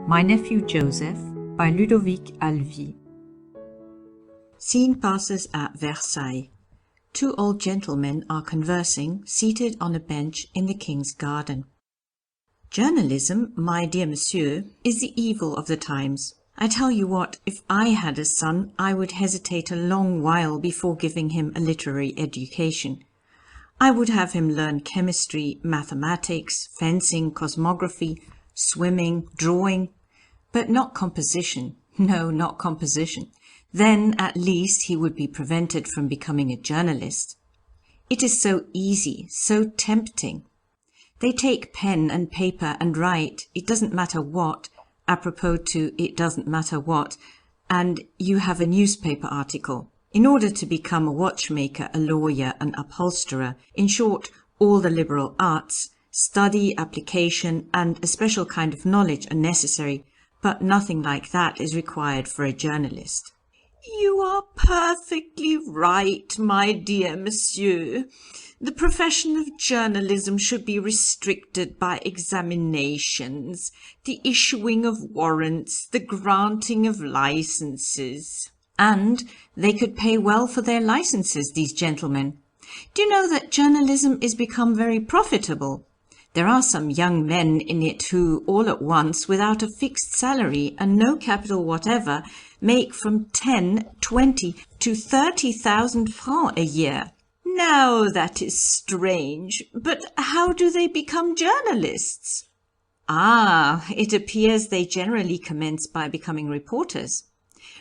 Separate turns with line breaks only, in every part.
My Nephew Joseph by Ludovic Halevy.
Scene passes at Versailles. Two old gentlemen are conversing, seated on a bench in the king's garden. Journalism, my dear monsieur, is the evil of the times. I tell you what, if I had a son, I would hesitate a long while before giving him a literary education. I would have him learn chemistry, mathematics, fencing, cosmography, swimming, drawing, but not composition. No, not composition. Then at least he would be prevented from becoming a journalist. It is so easy, so tempting. They take pen and paper and write, it doesn't matter what, apropos to it doesn't matter what, and you have a newspaper article. In order to become a watchmaker, a lawyer, an upholsterer, in short, all the liberal arts, study, application, and a special kind of knowledge are necessary, but nothing like that is required for a journalist.
You are perfectly right, my dear monsieur. The profession of journalism should be restricted by examinations, the issuing of warrants, the granting of licenses.
And they could pay well for their licenses, these gentlemen. Do you know that journalism is become very profitable? There are some young men in it who, all at once, without a fixed salary and no capital whatever, make from 10, 20 to 30,000 francs a year.
Now that is strange, but how do they become journalists?
Ah, it appears they generally commence by becoming reporters.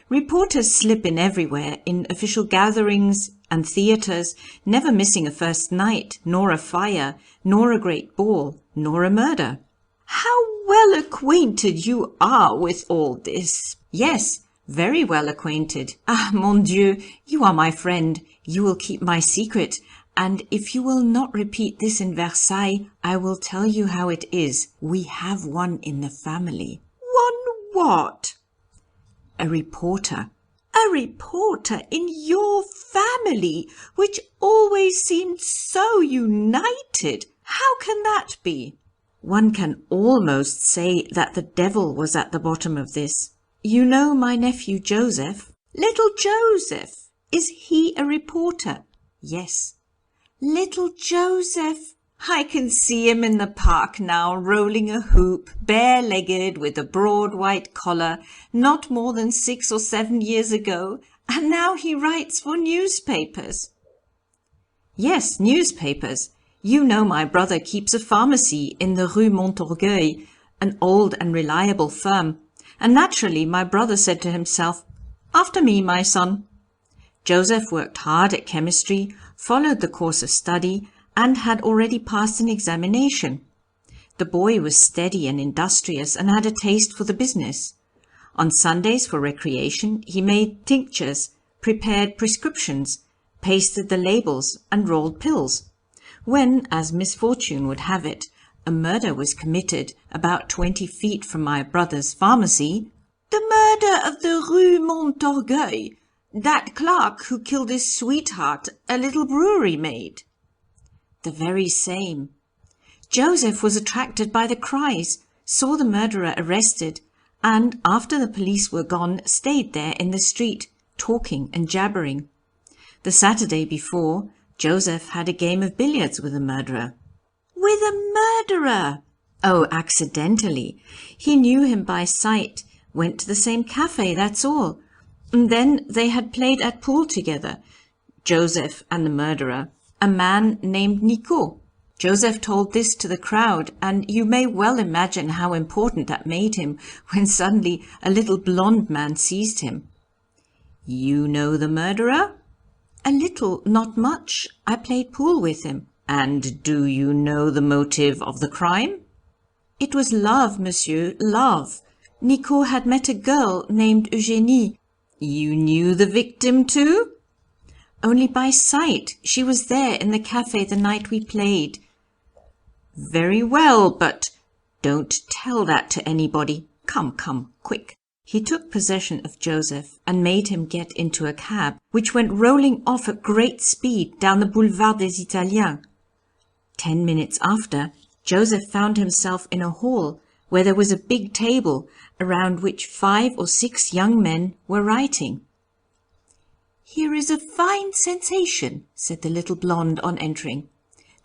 Reporters slip in everywhere, in official gatherings and theatres, never missing a first night, nor a fire, nor a great ball, nor a murder.
How well acquainted you are with all this.
Yes, very well acquainted. Ah, mon Dieu, you are my friend. You will keep my secret, and if you will not repeat this in Versailles, I will tell you how it is. We have one in the family.
One what?
A reporter.
A reporter in your family, which always seemed so united. How can that be?
One can almost say that the devil was at the bottom of this. You know my nephew Joseph?
Little Joseph.
Is he a reporter? Yes.
Little Joseph. I can see him in the park now, rolling a hoop, bare-legged, with a broad white collar, not more than 6 or 7 years ago, and now he writes for newspapers.
Yes, newspapers. You know my brother keeps a pharmacy in the Rue Montorgueil, an old and reliable firm, and naturally my brother said to himself, "After me, my son." Joseph worked hard at chemistry, followed the course of study, and had already passed an examination. The boy was steady and industrious and had a taste for the business. On Sundays for recreation he made tinctures, prepared prescriptions, pasted the labels and rolled pills. When, as misfortune would have it, a murder was committed about 20 feet from my brother's pharmacy—
The murder of the Rue Montorgueil, that clerk who killed his sweetheart, a little brewery maid.
The very same. Joseph was attracted by the cries, saw the murderer arrested, and after the police were gone, stayed there in the street, talking and jabbering. The Saturday before, Joseph had a game of billiards with the murderer.
With a murderer?
Oh, accidentally. He knew him by sight, went to the same cafe, that's all. And then they had played at pool together, Joseph and the murderer, a man named Nico. Joseph told this to the crowd, and you may well imagine how important that made him when suddenly a little blonde man seized him. You know the murderer? A little, not much. I played pool with him. And do you know the motive of the crime? It was love, monsieur, love. Nico had met a girl named Eugénie. You knew the victim too? Only by sight. She was there in the cafe the night we played. Very well, but don't tell that to anybody. Come, quick. He took possession of Joseph and made him get into a cab, which went rolling off at great speed down the Boulevard des Italiens. 10 minutes after, Joseph found himself in a hall where there was a big table around which 5 or 6 young men were writing. "Here is a fine sensation," said the little blonde on entering.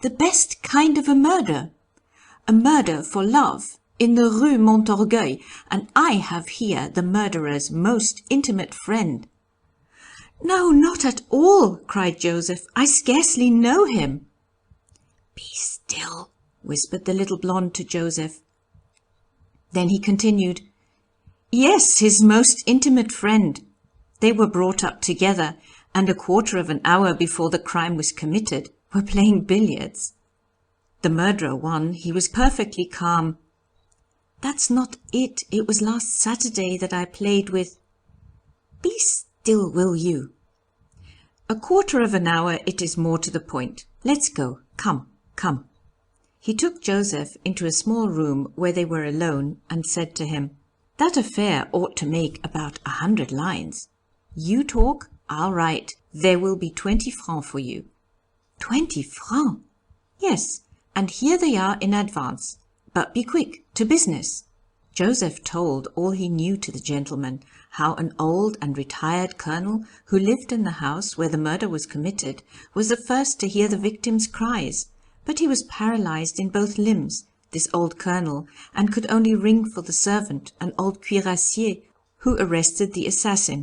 "The best kind of a murder for love, in the Rue Montorgueil, and I have here the murderer's most intimate friend." "No, not at all," cried Joseph. "I scarcely know him." "Be still," whispered the little blonde to Joseph. Then he continued, "Yes, his most intimate friend. They were brought up together, and a quarter of an hour before the crime was committed, were playing billiards. The murderer won. He was perfectly calm. That's not it. It was last Saturday that I played with—" "Be still, will you?" "A quarter of an hour, it is more to the point. Let's go. Come, come." He took Joseph into a small room where they were alone and said to him, "That affair ought to make about 100 lines. You talk, I'll write. There will be 20 francs for you." 20 francs? "Yes, and here they are in advance. But be quick, to business." Joseph told all he knew to the gentleman, how an old and retired colonel who lived in the house where the murder was committed was the first to hear the victim's cries, but he was paralyzed in both limbs, this old colonel, and could only ring for the servant, an old cuirassier, who arrested the assassin.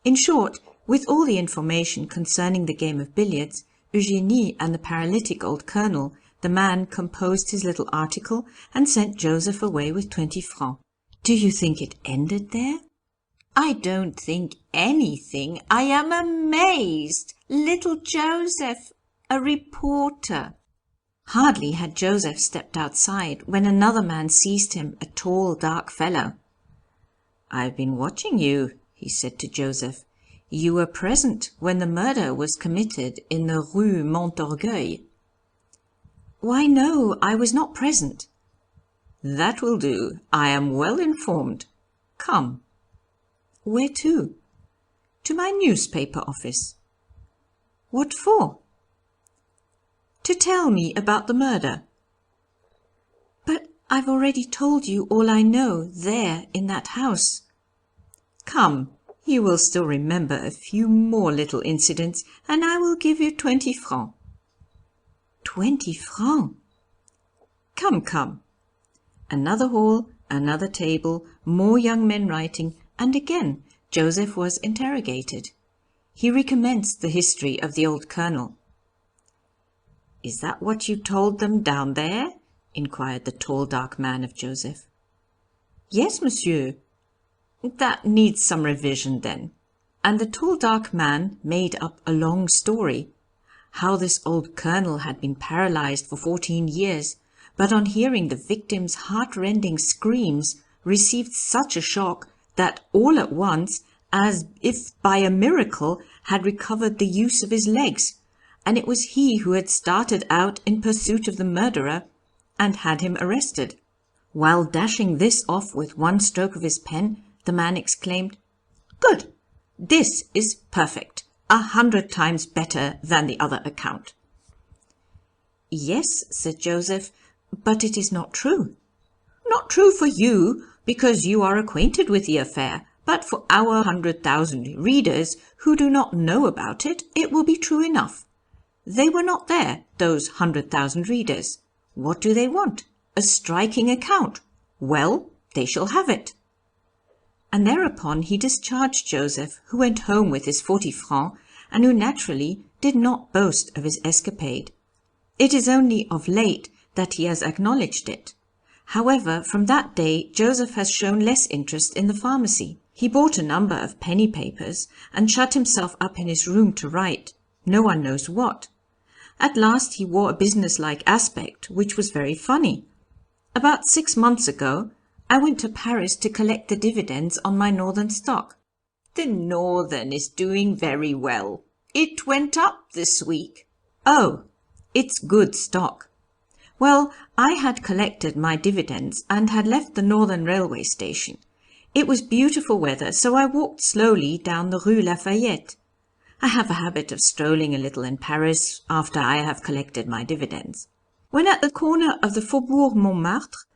In short, with all the information concerning the game of billiards, Eugenie and the paralytic old colonel, the man composed his little article and sent Joseph away with 20 francs. Do you think it ended there?
I don't think anything. I am amazed. Little Joseph, a reporter.
Hardly had Joseph stepped outside when another man seized him, a tall, dark fellow. "I've been watching you," he said to Joseph. "You were present when the murder was committed in the Rue Montorgueil." "Why, no, I was not present." "That will do. I am well informed. Come." "Where to?" "To my newspaper office." "What for?" "To tell me about the murder." "But I've already told you all I know there in that house." "Come, you will still remember a few more little incidents, and I will give you 20 francs. 20 francs? Come, come." Another hall, another table, more young men writing, and again Joseph was interrogated. He recommenced the history of the old colonel. "Is that what you told them down there?" inquired the tall dark man of Joseph. "Yes, monsieur." "That needs some revision then." And the tall dark man made up a long story, how this old colonel had been paralyzed for 14 years, but on hearing the victim's heart-rending screams, received such a shock that all at once, as if by a miracle, had recovered the use of his legs, and it was he who had started out in pursuit of the murderer and had him arrested. While dashing this off with one stroke of his pen, the man exclaimed, "Good! This is perfect! 100 times better than the other account." "Yes," said Joseph, "but it is not true." "Not true for you, because you are acquainted with the affair, but for our 100,000 readers who do not know about it, it will be true enough. They were not there, those 100,000 readers. What do they want? A striking account. Well, they shall have it." And thereupon he discharged Joseph, who went home with his 40 francs, and who naturally did not boast of his escapade. It is only of late that he has acknowledged it. However, from that day Joseph has shown less interest in the pharmacy. He bought a number of penny papers and shut himself up in his room to write, no one knows what. At last he wore a businesslike aspect, which was very funny. About 6 months ago, I went to Paris to collect the dividends on my northern stock.
The northern is doing very well. It went up this week.
Oh, it's good stock. Well, I had collected my dividends and had left the northern railway station. It was beautiful weather, so I walked slowly down the Rue Lafayette. I have a habit of strolling a little in Paris after I have collected my dividends. When at the corner of the Faubourg Montmartre,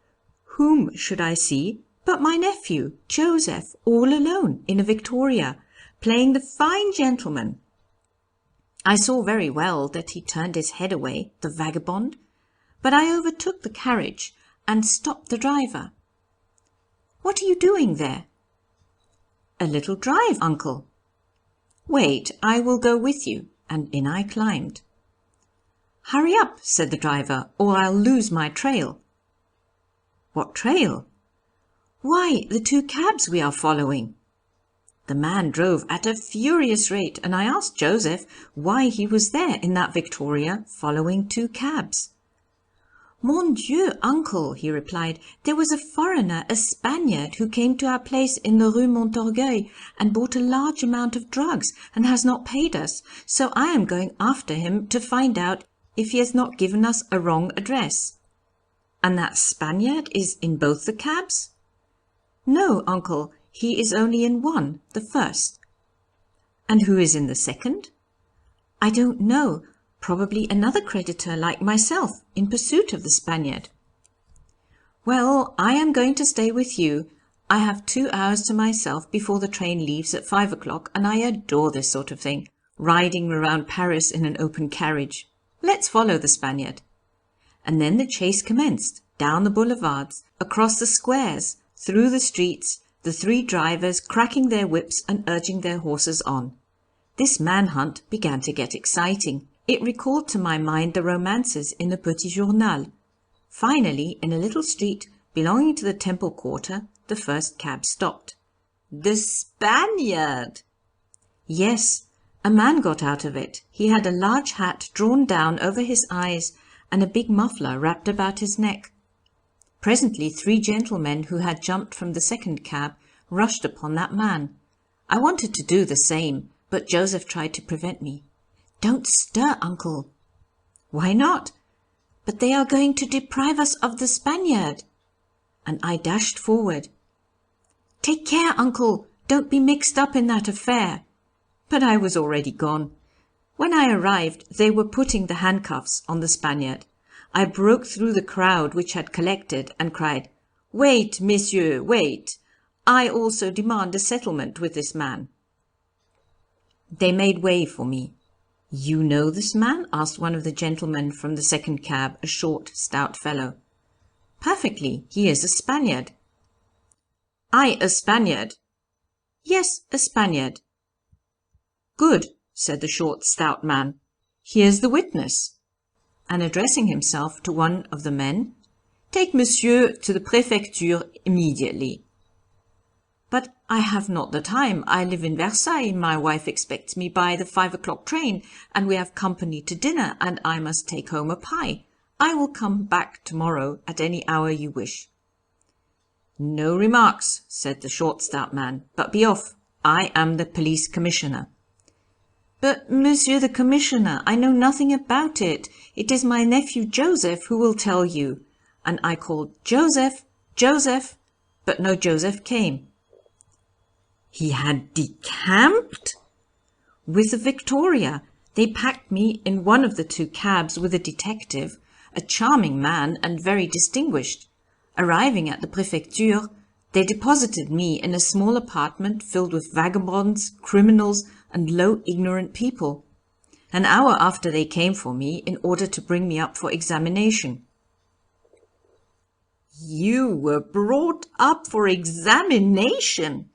Whom should I see but my nephew, Joseph, all alone in a victoria, playing the fine gentleman. I saw very well that he turned his head away, the vagabond, but I overtook the carriage and stopped the driver. "What are you doing there?" "A little drive, uncle." "Wait, I will go with you," and in I climbed. "Hurry up," said the driver, "or I'll lose my trail." "What trail?" "Why, the 2 cabs we are following." The man drove at a furious rate, and I asked Joseph why he was there in that victoria following 2 cabs. "Mon Dieu, uncle," he replied, "there was a foreigner, a Spaniard, who came to our place in the Rue Montorgueil and bought a large amount of drugs and has not paid us, so I am going after him to find out if he has not given us a wrong address." "And that Spaniard is in both the cabs?" "No, uncle, he is only in one, the first." "And who is in the second?" "I don't know. Probably another creditor like myself, in pursuit of the Spaniard." "Well, I am going to stay with you. I have 2 hours to myself before the train leaves at 5 o'clock, and I adore this sort of thing, riding around Paris in an open carriage. Let's follow the Spaniard." And then the chase commenced, down the boulevards, across the squares, through the streets, the 3 drivers cracking their whips and urging their horses on. This manhunt began to get exciting. It recalled to my mind the romances in the Petit Journal. Finally, in a little street belonging to the Temple Quarter, the first cab stopped. "The Spaniard!" "Yes, a man got out of it. He had a large hat drawn down over his eyes and a big muffler wrapped about his neck." Presently 3 gentlemen who had jumped from the second cab rushed upon that man. I wanted to do the same, but Joseph tried to prevent me. "Don't stir, uncle." "Why not?" "But they are going to deprive us of the Spaniard." And I dashed forward. "Take care, uncle, don't be mixed up in that affair." But I was already gone. When I arrived, they were putting the handcuffs on the Spaniard. I broke through the crowd which had collected and cried, "Wait, messieurs, wait. I also demand a settlement with this man." They made way for me. "You know this man?" asked one of the gentlemen from the second cab, a short, stout fellow. "Perfectly. He is a Spaniard." "I a Spaniard?" "Yes, a Spaniard." "Good," said the short, stout man. "Here's the witness." And addressing himself to one of the men, "Take monsieur to the Préfecture immediately." "But I have not the time. I live in Versailles. My wife expects me by the 5 o'clock train, and we have company to dinner, and I must take home a pie. I will come back tomorrow at any hour you wish." "No remarks," said the short, stout man, "but be off. I am the police commissioner." "But, monsieur the commissioner, I know nothing about it. It is my nephew Joseph who will tell you." And I called, "Joseph, Joseph," but no Joseph came. He had decamped? With the Victoria. They packed me in one of the 2 cabs with a detective, a charming man and very distinguished. Arriving at the Préfecture, they deposited me in a small apartment filled with vagabonds, criminals, and low ignorant people. An hour after they came for me in order to bring me up for examination. "You were brought up for examination?"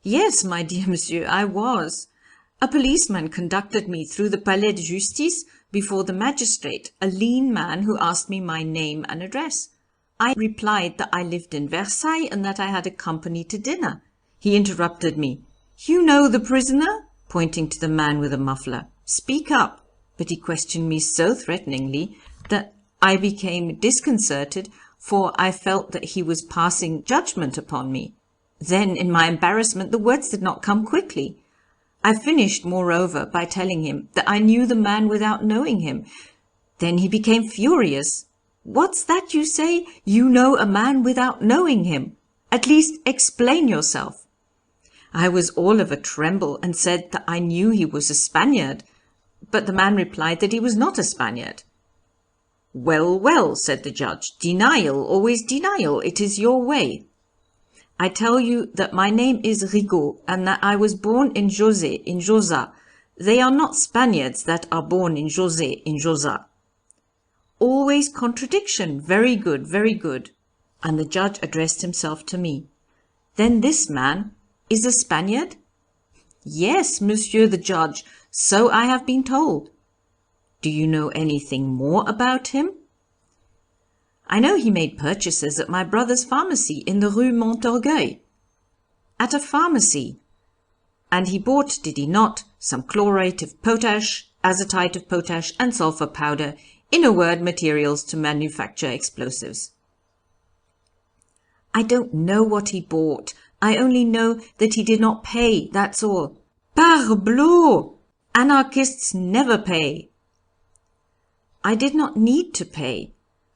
"Yes, my dear monsieur, I was. A policeman conducted me through the Palais de Justice before the magistrate, a lean man who asked me my name and address. I replied that I lived in Versailles and that I had a company to dinner. He interrupted me. 'You know the prisoner?' pointing to the man with a muffler. 'Speak up.' But he questioned me so threateningly that I became disconcerted, for I felt that he was passing judgment upon me. Then, in my embarrassment, the words did not come quickly. I finished, moreover, by telling him that I knew the man without knowing him. Then he became furious. 'What's that you say? You know a man without knowing him? At least explain yourself.' I was all of a tremble and said that I knew he was a Spaniard, but the man replied that he was not a Spaniard.
Well, well, said the judge, denial, always denial, it is your way. I tell you that my name is Rigaud, and that I was born in José, in Josa. They are not Spaniards that are born in José, in Josa. Always contradiction, very good, very good. And the judge addressed himself to me. Then this man is a Spaniard? Yes, monsieur the judge, so I have been told. Do you know anything more about him? I know he made purchases at my brother's pharmacy in the Rue Montorgueil. At a pharmacy. And he bought, did he not, some chlorate of potash, azotite of potash, and sulfur powder, in a word, materials to manufacture explosives. I don't know what he bought. I only know that he did not pay, that's all. Parbleu! Anarchists never pay. I did not need to pay.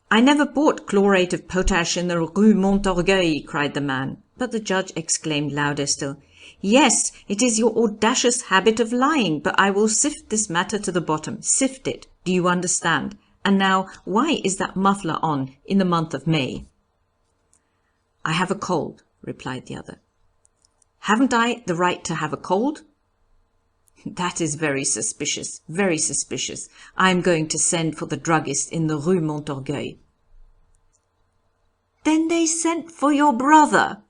I never bought chlorate of potash in the Rue Montorgueil, cried the man. But the judge exclaimed louder still, Yes, it is your audacious habit of lying, but I will sift this matter to the bottom. Sift it. Do you understand? And now, why is that muffler on in the month of May? I have a cold, replied the other. Haven't I the right to have a cold? That is very suspicious, very suspicious. I am going to send for the druggist in the Rue Montorgueil. Then they sent for your brother?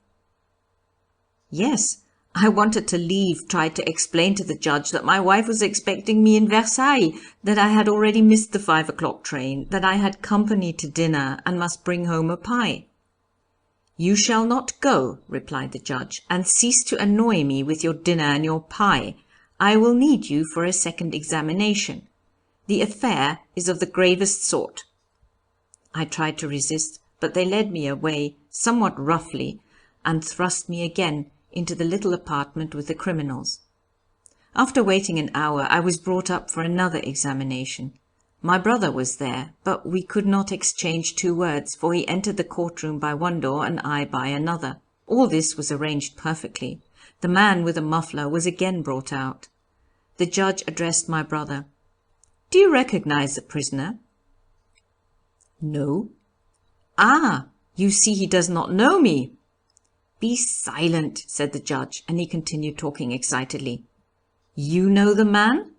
Yes, I wanted to leave, tried to explain to the judge that my wife was expecting me in Versailles, that I had already missed the 5 o'clock train, that I had company to dinner and must bring home a pie. You shall not go, replied the judge, and cease to annoy me with your dinner and your pie. I will need you for a second examination. The affair is of the gravest sort. I tried to resist, but they led me away, somewhat roughly, and thrust me again into the little apartment with the criminals. After waiting an hour, I was brought up for another examination. My brother was there, but we could not exchange 2 words, for he entered the courtroom by one door and I by another. All this was arranged perfectly. The man with a muffler was again brought out. The judge addressed my brother. Do you recognize the prisoner? No. Ah, you see he does not know me. Be silent, said the judge, and he continued talking excitedly. You know the man?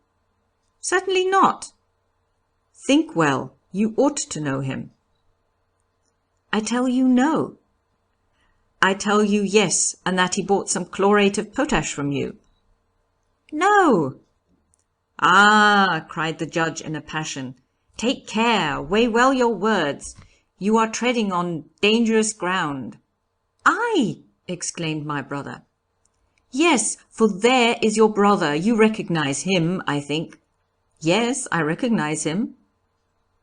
Certainly not. Think well, you ought to know him. I tell you no. I tell you yes, and that he bought some chlorate of potash from you. No. Ah, cried the judge in a passion. Take care, weigh well your words. You are treading on dangerous ground. I, exclaimed my brother. Yes, for there is your brother. You recognize him, I think. Yes, I recognize him.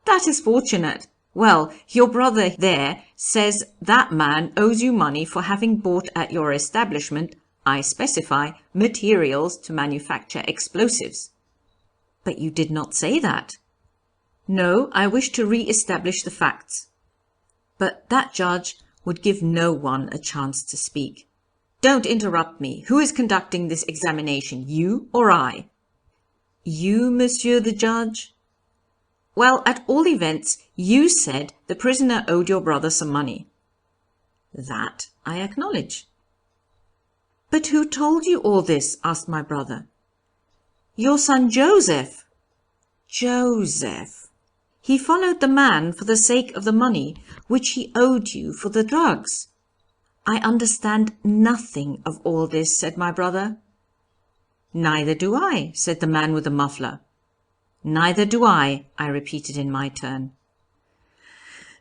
That is fortunate. Well, your brother there says that man owes you money for having bought at your establishment, I specify, materials to manufacture explosives. But you did not say that. No, I wish to re-establish the facts. But that judge would give no one a chance to speak. Don't interrupt me. Who is conducting this examination, you or I? You, monsieur the judge? Well, at all events, you said the prisoner owed your brother some money. That I acknowledge. But who told you all this? Asked my brother. Your son Joseph. Joseph. He followed the man for the sake of the money which he owed you for the drugs. I understand nothing of all this, said my brother. Neither do I, said the man with the muffler. Neither do I repeated in my turn.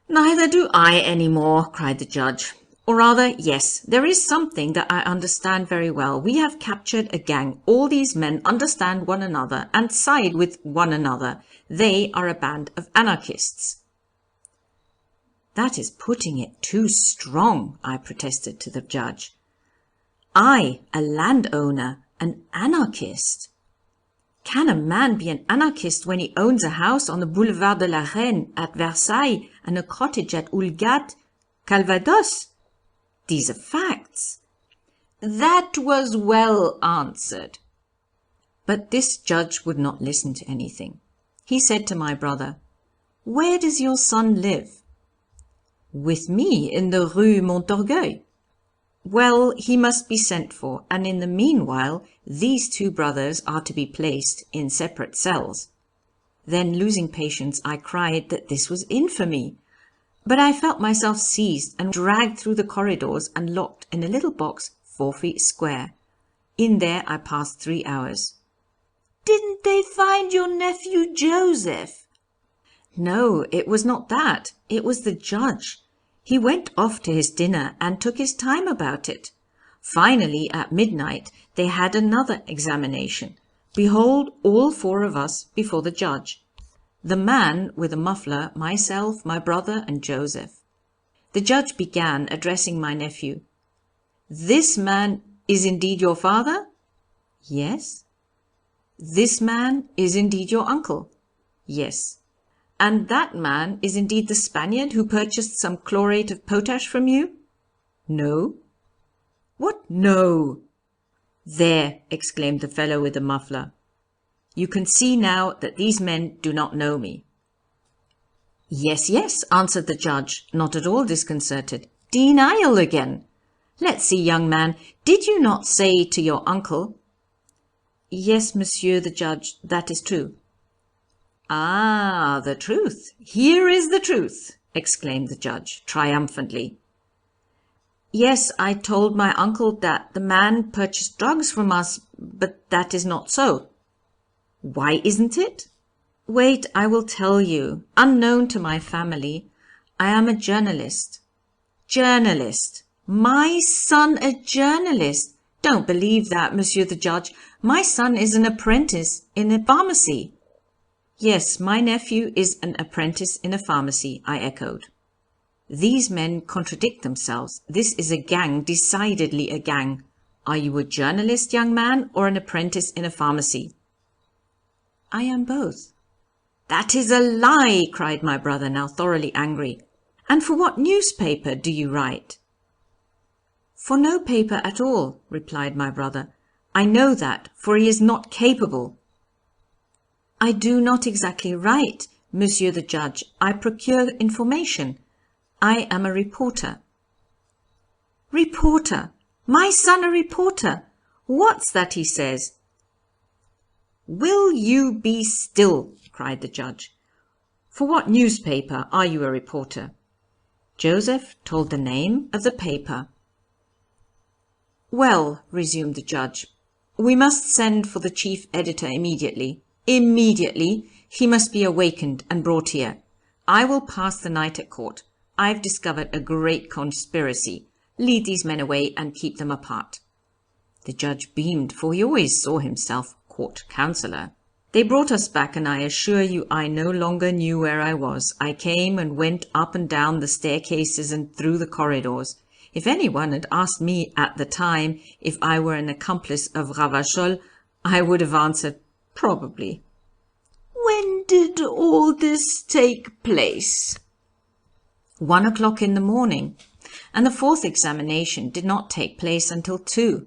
Neither do I any more, cried the judge. Or rather, yes, there is something that I understand very well. We have captured a gang. All these men understand one another and side with one another. They are a band of anarchists. That is putting it too strong, I protested to the judge. I, a landowner, an anarchist? Can a man be an anarchist when he owns a house on the Boulevard de la Reine at Versailles and a cottage at Oulgat, Calvados? These are facts. That was well answered. But this judge would not listen to anything. He said to my brother,
Where does your son live?" "With me in the Rue Montorgueil." "Well, he must be sent for, and in the meanwhile these two brothers are to be placed in separate cells." Then, losing patience, I cried that this was infamy. But I felt myself seized and dragged through the corridors and locked in a little box 4 feet square. In there I passed 3 hours.
"Didn't they find your nephew Joseph?"
No, it was not that. It was the judge. He went off to his dinner and took his time about it. Finally, at midnight, they had another examination. Behold, all 4 of us before the judge. The man with a muffler, myself, my brother, and Joseph. The judge began, addressing my nephew. "This man is indeed your father?" "Yes." "This man is indeed your uncle?" "Yes." "And that man is indeed the Spaniard who purchased some chlorate of potash from you?" "No." "What no?" "There," exclaimed the fellow with the muffler. "You can see now that these men do not know me." "Yes, yes," answered the judge, not at all disconcerted. "Denial again. Let's see, young man, did you not say to your uncle—" "Yes, monsieur the judge, that is true." "Ah, the truth. Here is the truth," exclaimed the judge triumphantly. "Yes, I told my uncle that the man purchased drugs from us, but that is not so." "Why isn't it?" "Wait, I will tell you. Unknown to my family, I am a journalist." "Journalist? My son a journalist? Don't believe that, monsieur the judge. My son is an apprentice in a pharmacy." "Yes, my nephew is an apprentice in a pharmacy," I echoed. "These men contradict themselves. This is a gang, decidedly a gang. Are you a journalist, young man, or an apprentice in a pharmacy?" "I am both." "That is a lie," cried my brother, now thoroughly angry. "And for what newspaper do you write?" "For no paper at all," replied my brother. "I know that, for he is not capable." "I do not exactly write, monsieur the judge. I procure information. I am a reporter." "Reporter? My son a reporter? What's that he says?" "Will you be still?" cried the judge. "For what newspaper are you a reporter?" Joseph told the name of the paper. "Well," resumed the judge, "we must send for the chief editor immediately. Immediately. He must be awakened and brought here. I will pass the night at court. I've discovered a great conspiracy. Lead these men away and keep them apart." The judge beamed, for he always saw himself court counsellor. They brought us back, and I assure you I no longer knew where I was. I came and went up and down the staircases and through the corridors. If anyone had asked me at the time if I were an accomplice of Ravachol, I would have answered, probably.
"When did all this take place?"
1 o'clock in the morning, and the 4th examination did not take place until 2.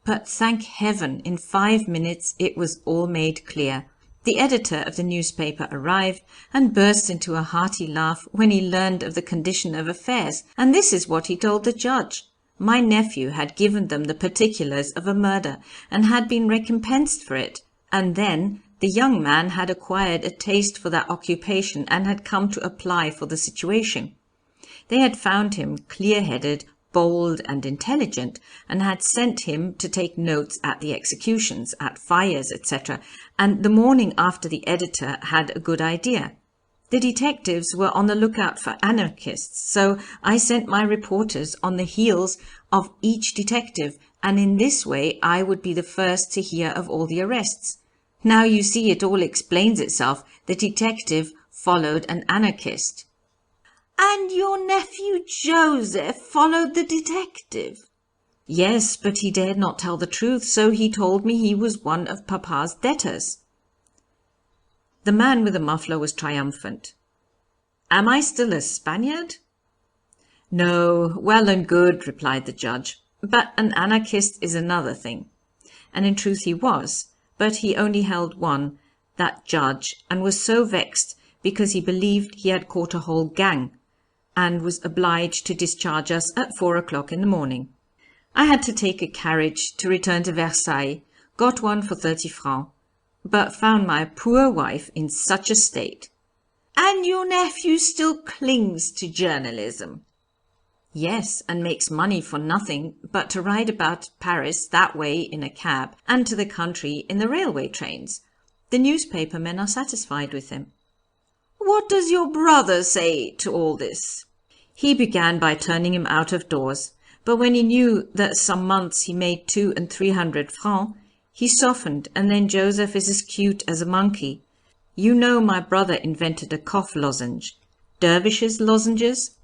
But thank heaven, in 5 minutes it was all made clear. The editor of the newspaper arrived and burst into a hearty laugh when he learned of the condition of affairs, and this is what he told the judge. My nephew had given them the particulars of a murder and had been recompensed for it, and then the young man had acquired a taste for that occupation and had come to apply for the situation. They had found him clear-headed, bold and intelligent, and had sent him to take notes at the executions, at fires, etc., and the morning after the editor had a good idea. The detectives were on the lookout for anarchists, so I sent my reporters on the heels of each detective, and in this way I would be the first to hear of all the arrests. Now you see it all explains itself. The detective followed an anarchist.
"And your nephew Joseph followed the detective?"
"Yes, but he dared not tell the truth, so he told me he was one of Papa's debtors." The man with the muffler was triumphant. "Am I still a Spaniard?" "No, well and good," replied the judge, "but an anarchist is another thing." And in truth he was, but he only held one, that judge, and was so vexed because he believed he had caught a whole gang, and was obliged to discharge us at 4 o'clock in the morning. I had to take a carriage to return to Versailles, got one for 30 francs, but found my poor wife in such a state.
And your nephew still clings to journalism?
Yes, and makes money for nothing but to ride about Paris that way in a cab, and to the country in the railway trains. The newspaper men are satisfied with him.
What does your brother say to all this?
He began by turning him out of doors, but when he knew that some months he made 200 and 300 francs, he softened, and then Joseph is as cute as a monkey. You know my brother invented a cough lozenge. Dervishes' lozenges?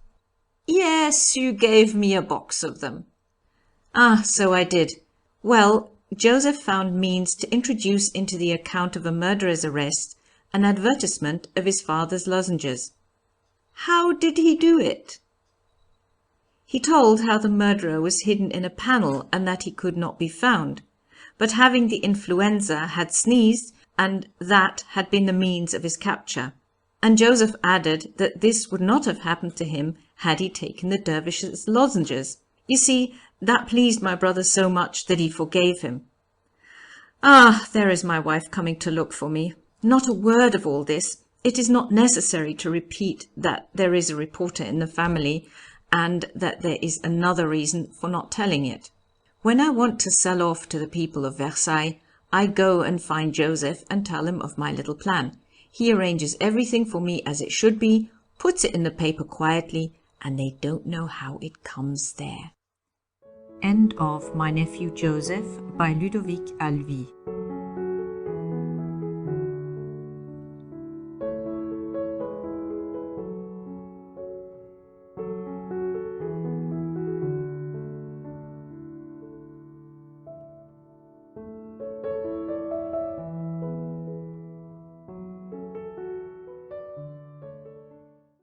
Yes, you gave me a box of them.
Ah, so I did. Well, Joseph found means to introduce into the account of a murderer's arrest an advertisement of his father's lozenges.
How did he do it?
He told how the murderer was hidden in a panel and that he could not be found, but having the influenza had sneezed, and that had been the means of his capture. And Joseph added that this would not have happened to him had he taken the dervish's lozenges. You see, that pleased my brother so much that he forgave him. Ah, there is my wife coming to look for me. Not a word of all this. It is not necessary to repeat that there is a reporter in the family, and that there is another reason for not telling it. When I want to sell off to the people of Versailles, I go and find Joseph and tell him of my little plan. He arranges everything for me as it should be, puts it in the paper quietly, and they don't know how it comes there.
End of My Nephew Joseph by Ludovic Halevy.